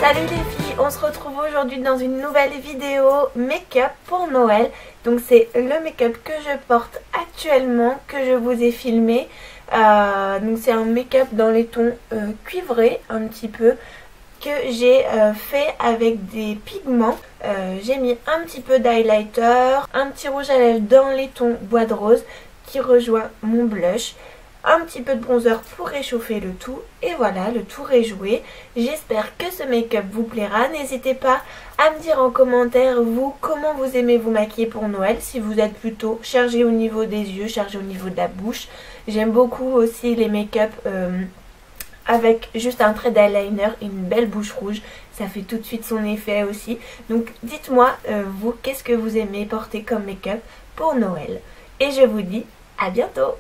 Salut les filles, on se retrouve aujourd'hui dans une nouvelle vidéo make-up pour Noël. Donc c'est le make-up que je porte actuellement, que je vous ai filmé. Donc c'est un make-up dans les tons cuivrés un petit peu, que j'ai fait avec des pigments. J'ai mis un petit peu d'highlighter, un petit rouge à lèvres dans les tons bois de rose qui rejoint mon blush. Un petit peu de bronzer pour réchauffer le tout et voilà, le tour est joué. J'espère que ce make-up vous plaira. N'hésitez pas à me dire en commentaire vous comment vous aimez vous maquiller pour Noël. Si vous êtes plutôt chargé au niveau des yeux, chargé au niveau de la bouche. J'aime beaucoup aussi les make-up avec juste un trait d'eyeliner et une belle bouche rouge. Ça fait tout de suite son effet aussi. Donc dites-moi vous qu'est-ce que vous aimez porter comme make-up pour Noël. Et je vous dis à bientôt.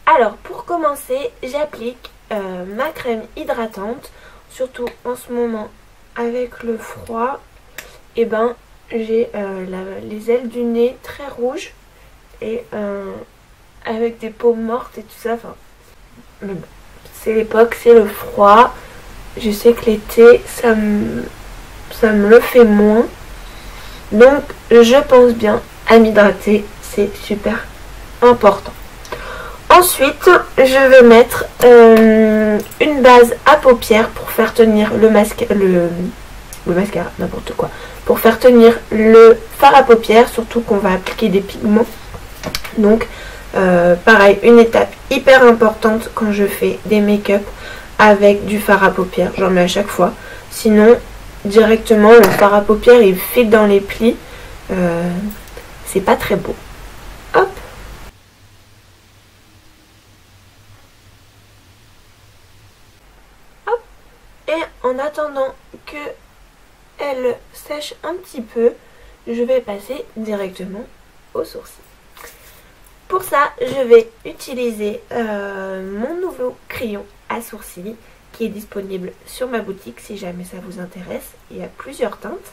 Alors pour commencer, j'applique ma crème hydratante, surtout en ce moment avec le froid. Et ben j'ai les ailes du nez très rouges et avec des peaux mortes et tout ça. Enfin, mais bon, c'est l'époque, c'est le froid. Je sais que l'été ça me le fait moins. Donc je pense bien à m'hydrater, c'est super important. Ensuite, je vais mettre une base à paupières pour faire tenir le mascara, n'importe quoi. Pour faire tenir le fard à paupières, surtout qu'on va appliquer des pigments. Donc, pareil, une étape hyper importante quand je fais des make-up avec du fard à paupières. J'en mets à chaque fois. Sinon, directement, le fard à paupières, il file dans les plis. C'est pas très beau. Hop. Et en attendant que elle sèche un petit peu, je vais passer directement aux sourcils. Pour ça, je vais utiliser mon nouveau crayon à sourcils qui est disponible sur ma boutique si jamais ça vous intéresse. Il y a plusieurs teintes.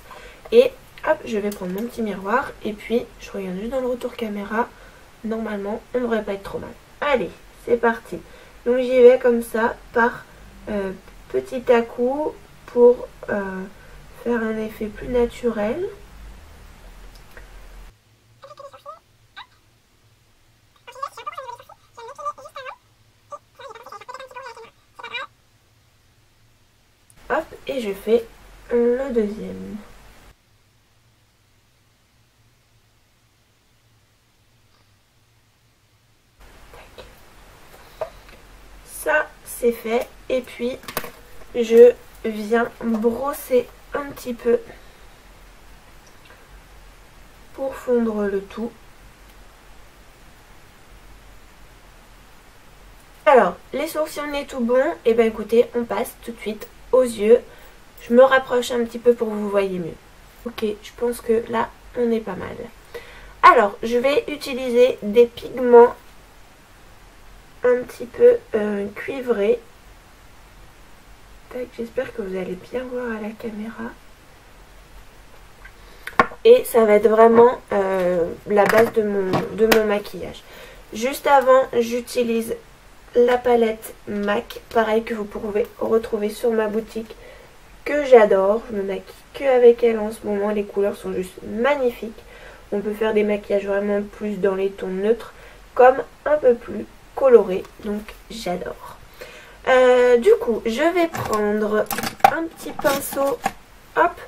Et hop, je vais prendre mon petit miroir et puis je regarde juste dans le retour caméra. Normalement, on ne devrait pas être trop mal. Allez, c'est parti. Donc j'y vais comme ça par petit à coup pour faire un effet plus naturel. Hop, et je fais le deuxième. Ça, c'est fait. Et puis, je viens brosser un petit peu pour fondre le tout. Alors, les sourcils on est tout bon. Et ben écoutez, on passe tout de suite aux yeux. Je me rapproche un petit peu pour que vous voyez mieux. Ok, je pense que là, on est pas mal. Alors, je vais utiliser des pigments un petit peu cuivrés. J'espère que vous allez bien voir à la caméra. Et ça va être vraiment la base de mon maquillage. Juste avant, j'utilise la palette MAC, pareil que vous pouvez retrouver sur ma boutique, que j'adore. Je me maquille que avec elle en ce moment. Les couleurs sont juste magnifiques. On peut faire des maquillages vraiment plus dans les tons neutres, comme un peu plus colorés. Donc j'adore. Du coup, je vais prendre un petit pinceau, hop,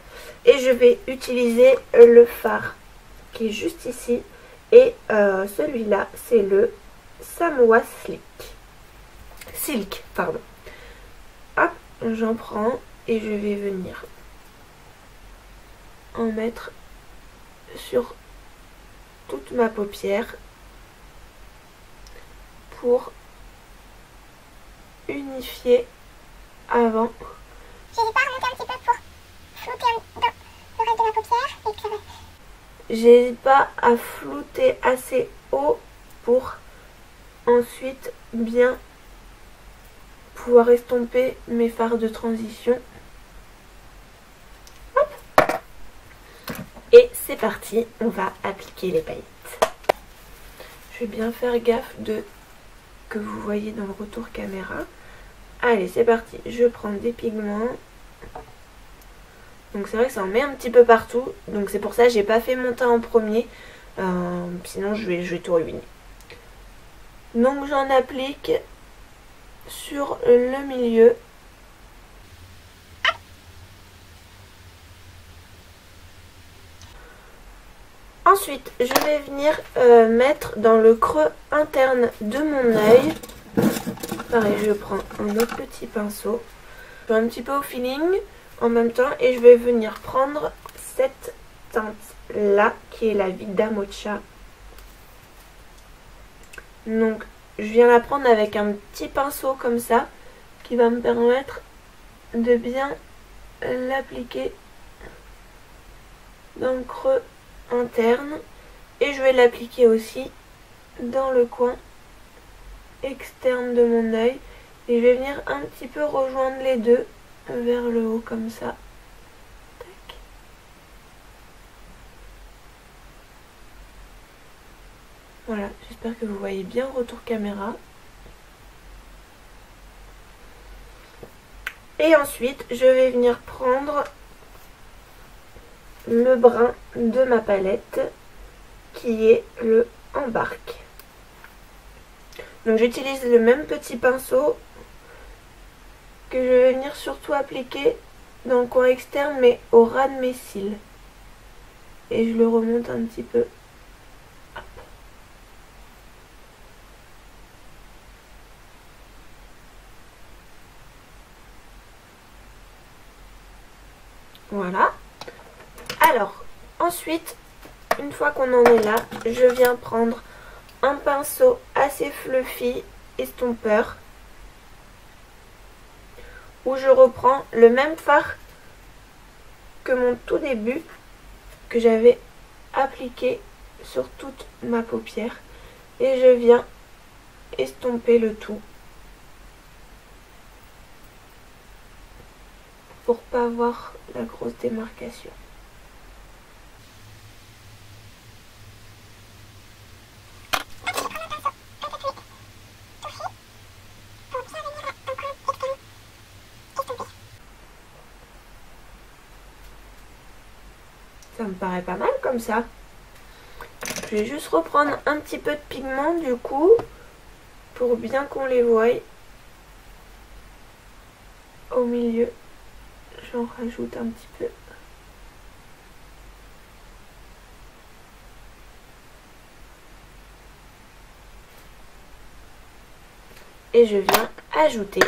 et je vais utiliser le fard qui est juste ici. Et celui-là, c'est le Samoa Silk, pardon. Hop, j'en prends et je vais venir en mettre sur toute ma paupière pour unifier avant. J'hésite pas à remonter un petit peu pour flouter le reste de ma paupière et puis ça va. J'hésite pas à flouter assez haut pour ensuite bien pouvoir estomper mes fards de transition. Hop. Et c'est parti, on va appliquer les paillettes. Je vais bien faire gaffe de que vous voyez dans le retour caméra. Allez, c'est parti. Je prends des pigments. Donc c'est vrai que ça en met un petit peu partout. Donc c'est pour ça que j'ai pas fait mon teint en premier. Sinon je vais tout ruiner. Donc j'en applique sur le milieu. Ensuite, je vais venir mettre dans le creux interne de mon œil. Pareil, je prends un autre petit pinceau. Je vais un petit peu au feeling en même temps et je vais venir prendre cette teinte là qui est la Vida Mocha. Donc je viens la prendre avec un petit pinceau comme ça qui va me permettre de bien l'appliquer dans le creux interne et je vais l'appliquer aussi dans le coin externe de mon œil et je vais venir un petit peu rejoindre les deux vers le haut comme ça. Tac. Voilà, j'espère que vous voyez bien retour caméra. Et ensuite, je vais venir prendre le brun de ma palette qui est le Embarque. Donc j'utilise le même petit pinceau que je vais venir surtout appliquer dans le coin externe mais au ras de mes cils. Et je le remonte un petit peu. Hop. Voilà. Alors, ensuite, une fois qu'on en est là, je viens prendre un pinceau assez fluffy, estompeur, où je reprends le même fard que mon tout début, que j'avais appliqué sur toute ma paupière. Et je viens estomper le tout pour pas avoir la grosse démarcation. Ça me paraît pas mal comme ça. Je vais juste reprendre un petit peu de pigment du coup, pour bien qu'on les voie. Au milieu, j'en rajoute un petit peu. Et je viens ajouter,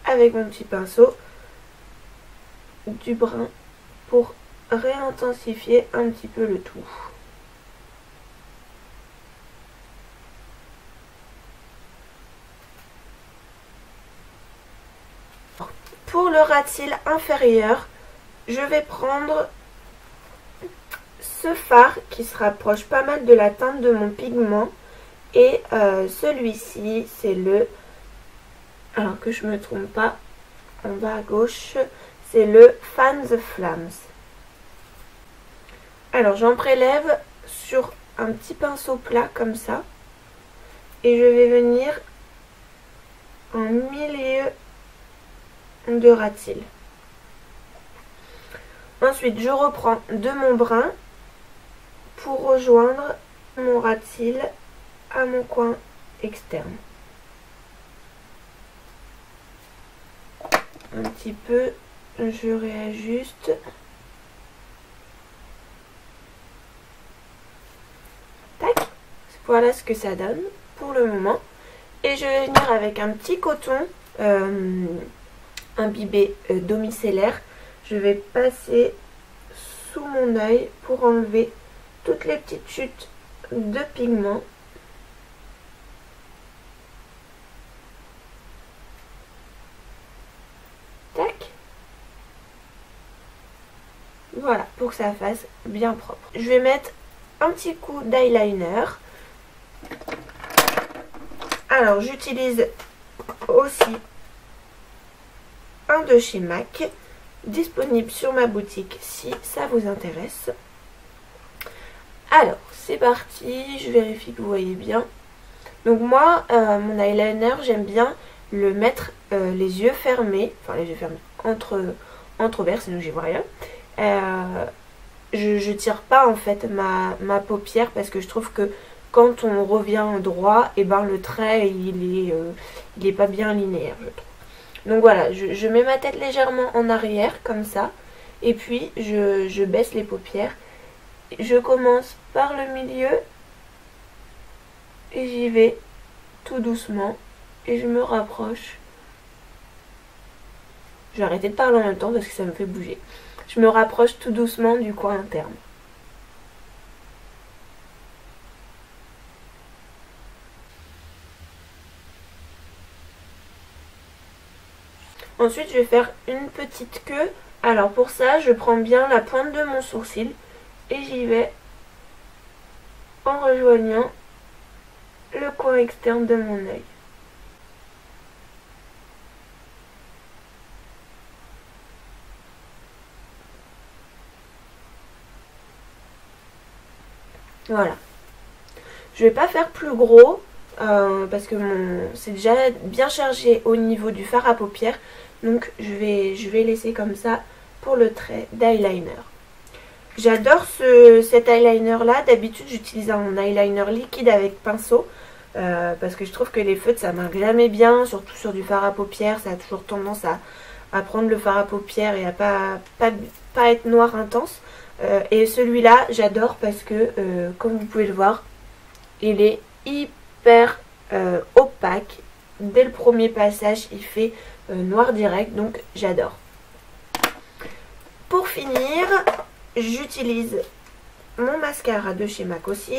avec mon petit pinceau, du brun pour réintensifier un petit peu le tout. Pour le ras de cils inférieur, je vais prendre ce fard qui se rapproche pas mal de la teinte de mon pigment. Et celui-ci, c'est le... Alors que je me trompe pas, en bas à gauche, c'est le Fan the Flames. Alors j'en prélève sur un petit pinceau plat comme ça. Et je vais venir en milieu de ras de cils. Ensuite, je reprends de mon brun pour rejoindre mon ras de cils à mon coin externe. Un petit peu, je réajuste. Tac. Voilà ce que ça donne pour le moment. Et je vais venir avec un petit coton imbibé d'eau micellaire. Je vais passer sous mon œil pour enlever toutes les petites chutes de pigment. Tac. Voilà, pour que ça fasse bien propre. Je vais mettre un petit coup d'eyeliner. Alors, j'utilise aussi un de chez MAC, disponible sur ma boutique si ça vous intéresse. Alors, c'est parti, je vérifie que vous voyez bien. Donc moi, mon eyeliner, j'aime bien le mettre les yeux fermés, enfin les yeux fermés, entrouvert, sinon j'y vois rien. Je tire pas en fait ma paupière parce que je trouve que quand on revient droit, et ben le trait il est pas bien linéaire, je trouve. Donc voilà, je mets ma tête légèrement en arrière comme ça et puis je baisse les paupières. Je commence par le milieu et j'y vais tout doucement et je me rapproche. Je vais arrêter de parler en même temps parce que ça me fait bouger. Je me rapproche tout doucement du coin interne. Ensuite, je vais faire une petite queue. Alors pour ça, je prends bien la pointe de mon sourcil et j'y vais en rejoignant le coin externe de mon œil. Voilà. Je vais pas faire plus gros parce que c'est déjà bien chargé au niveau du fard à paupières. Donc je vais laisser comme ça pour le trait d'eyeliner. J'adore cet eyeliner là. D'habitude j'utilise un eyeliner liquide avec pinceau. Parce que je trouve que les feutres ça marque jamais bien. Surtout sur du fard à paupières. Ça a toujours tendance à prendre le fard à paupières et à pas être noir intense. Et celui-là j'adore parce que comme vous pouvez le voir, il est hyper opaque. Dès le premier passage il fait noir direct, donc j'adore. Pour finir, j'utilise mon mascara de chez MAC aussi.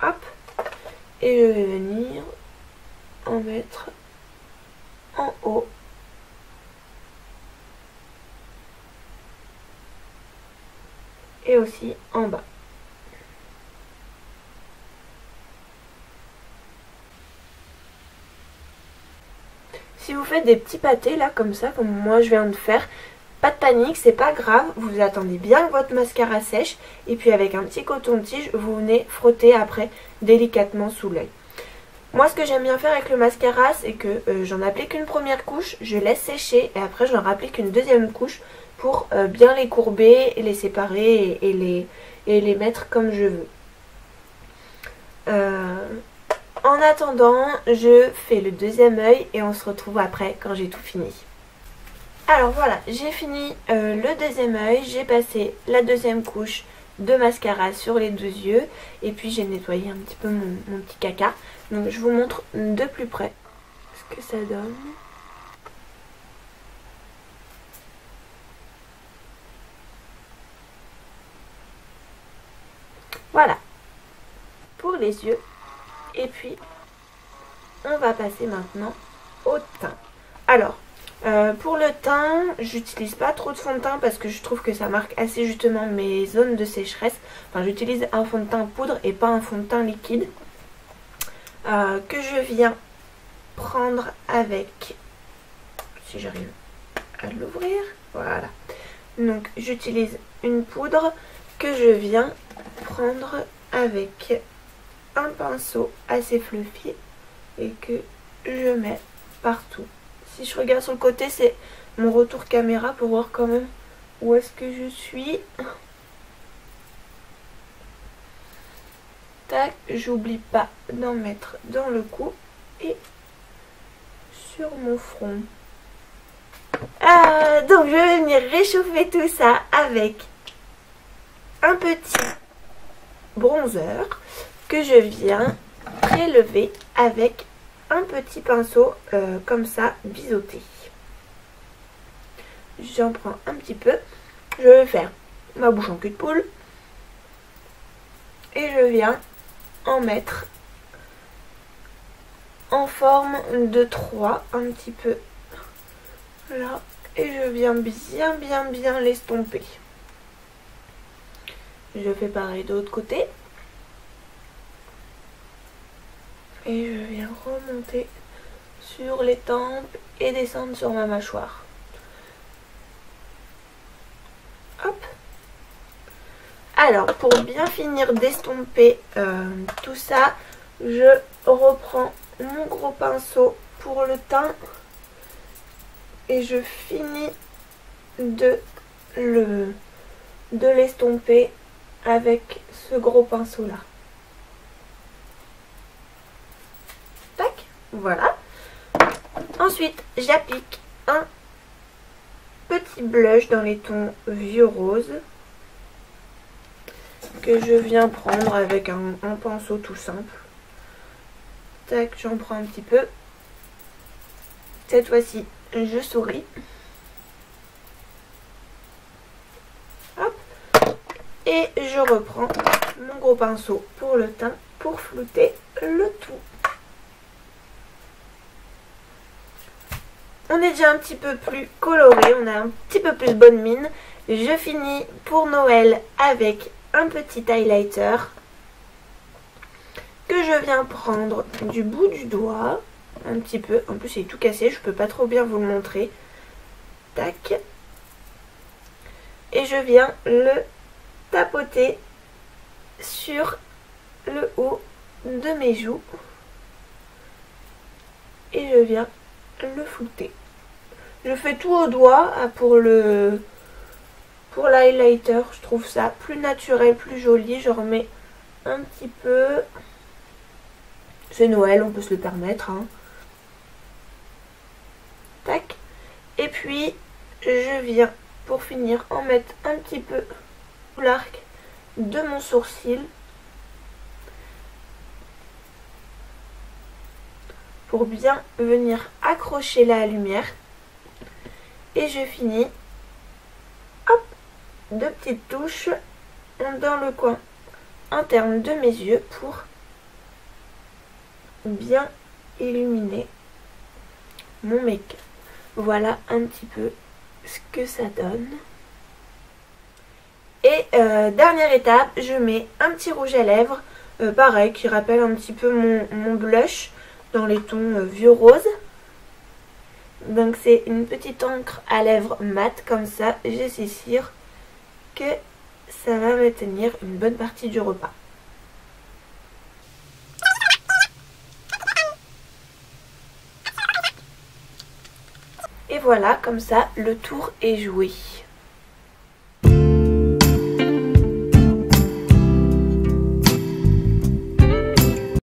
Hop. Et je vais venir en mettre en haut. Et aussi en bas. Si vous faites des petits pâtés là comme ça, comme moi je viens de faire, pas de panique, c'est pas grave, vous attendez bien que votre mascara sèche et puis avec un petit coton-tige, vous venez frotter après délicatement sous l'œil. Moi ce que j'aime bien faire avec le mascara, c'est que j'en applique une première couche, je laisse sécher et après j'en applique une deuxième couche pour bien les courber, les séparer et les mettre comme je veux. En attendant, je fais le deuxième œil et on se retrouve après quand j'ai tout fini. Alors voilà, j'ai fini le deuxième œil, j'ai passé la deuxième couche de mascara sur les deux yeux et puis j'ai nettoyé un petit peu mon petit caca. Donc je vous montre de plus près ce que ça donne. Voilà, pour les yeux. Et puis, on va passer maintenant au teint. Alors, pour le teint, j'utilise pas trop de fond de teint parce que je trouve que ça marque assez justement mes zones de sécheresse. Enfin, j'utilise un fond de teint poudre et pas un fond de teint liquide. Que je viens prendre avec, si j'arrive à l'ouvrir, voilà. Donc, j'utilise une poudre que je viens prendre avec un pinceau assez fluffy et que je mets partout. Si je regarde sur le côté, c'est mon retour caméra pour voir quand même où est-ce que je suis. Tac, j'oublie pas d'en mettre dans le cou et sur mon front. Donc je vais venir réchauffer tout ça avec un petit bronzer que je viens prélever avec un petit pinceau comme ça biseauté. J'en prends un petit peu. Je vais faire ma bouche en cul de poule et je viens en mettre en forme de 3 un petit peu là et je viens bien l'estomper. Je fais pareil de l'autre côté. Et je viens remonter sur les tempes et descendre sur ma mâchoire. Hop. Alors, pour bien finir d'estomper tout ça, je reprends mon gros pinceau pour le teint et je finis de l'estomper avec ce gros pinceau là. Tac, voilà. Ensuite j'applique un petit blush dans les tons vieux rose que je viens prendre avec un pinceau tout simple. Tac, j'en prends un petit peu. Cette fois-ci, je souris. Hop. Et je reprends mon gros pinceau pour le teint pour flouter le tout. On est déjà un petit peu plus coloré, on a un petit peu plus bonne mine. Je finis pour Noël avec un petit highlighter que je viens prendre du bout du doigt, un petit peu. En plus il est tout cassé, je peux pas trop bien vous le montrer. Tac. Et je viens le tapoter sur le haut de mes joues. Et je viens le flouter. Je fais tout au doigt pour l'highlighter, je trouve ça plus naturel, plus joli. Je remets un petit peu. C'est Noël, on peut se le permettre. Hein. Tac. Et puis, je viens, pour finir, en mettre un petit peu sous l'arc de mon sourcil. Pour bien venir accrocher la lumière. Et je finis, hop, de petites touches dans le coin interne de mes yeux pour bien illuminer mon make-up. Voilà un petit peu ce que ça donne. Et dernière étape, je mets un petit rouge à lèvres, pareil, qui rappelle un petit peu mon blush dans les tons vieux rose. Donc c'est une petite encre à lèvres mat comme ça, je suis sûre que ça va me tenir une bonne partie du repas. Et voilà, comme ça le tour est joué.